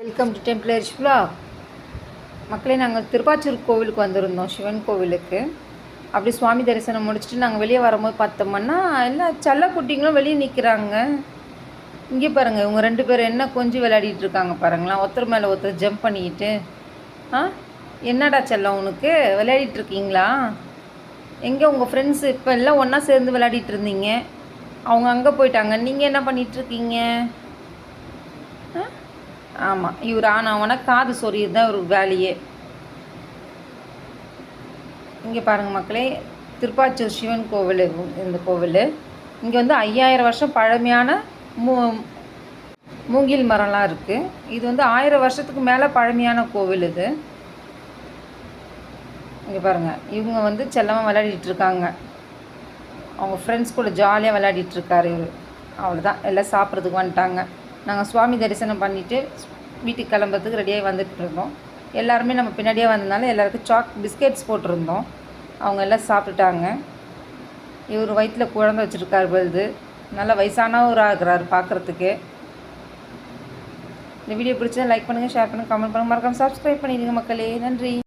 Welcome to டெம்பிளேஜ் vlog. மக்களே, நாங்கள் திருப்பாச்சூர் கோவிலுக்கு வந்திருந்தோம், சிவன் கோவிலுக்கு. அப்படி சுவாமி தரிசனம் முடிச்சுட்டு நாங்கள் வெளியே வரும்போது பார்த்தோம்னா எல்லா செல்லக்குட்டிங்களும் வெளியே நிற்கிறாங்க. இங்கே பாருங்கள், இவங்க 2 பேரும் என்ன கொஞ்சம் விளையாடிட்டு இருக்காங்க பாருங்களேன். ஒருத்தர் மேலே ஒருத்தர் ஜம்ப் பண்ணிக்கிட்டு. என்னடா செல்லம் உனக்கு, விளையாடிட்டு இருக்கீங்களா? எங்கே உங்கள் ஃப்ரெண்ட்ஸு இப்போ எல்லாம் ஒன்றா சேர்ந்து விளையாடிட்டு இருந்தீங்க, அவங்க அங்கே போயிட்டாங்க, நீங்கள் என்ன பண்ணிகிட்ருக்கீங்க? ஆமாம், இவர் ஆனவனா காது சொறியது தான் ஒரு வேலையே. இங்கே பாருங்கள் மக்களே, திருப்பாச்சூர் சிவன் கோவில். இந்த கோவில் இங்கே வந்து 5000 வருஷம் பழமையான மூங்கில் மரம்லாம் இருக்குது. இது வந்து 1000 வருஷத்துக்கு மேலே பழமையான கோவில் இது. இங்கே பாருங்கள், இவங்க வந்து செல்லமாக விளையாடிட்டு இருக்காங்க. அவங்க ஃப்ரெண்ட்ஸ் கூட ஜாலியாக விளையாடிட்டுருக்காரு இவர். அவ்வளோதான், எல்லாம் சாப்பிட்றதுக்கு வந்துட்டாங்க. நாங்கள் சுவாமி தரிசனம் பண்ணிவிட்டு வீட்டுக்கு கிளம்புறதுக்கு ரெடியாகி வந்துட்டு இருந்தோம். எல்லாருமே நம்ம பின்னாடியே வந்ததுனால எல்லாருக்கும் பிஸ்கெட்ஸ் போட்டிருந்தோம். அவங்க எல்லாம் சாப்பிட்டுட்டாங்க. இவர் வயிற்றில் குழந்தை வச்சுருக்காரு பொழுது. நல்லா வயசானவர் ஆகிறாரு பார்க்குறதுக்கு. இந்த வீடியோ பிடிச்சா லைக் பண்ணுங்கள், ஷேர் பண்ணுங்கள், கமெண்ட் பண்ணுங்கள், மறக்காமல் சப்ஸ்கிரைப் பண்ணிடுங்க மக்களே. நன்றி.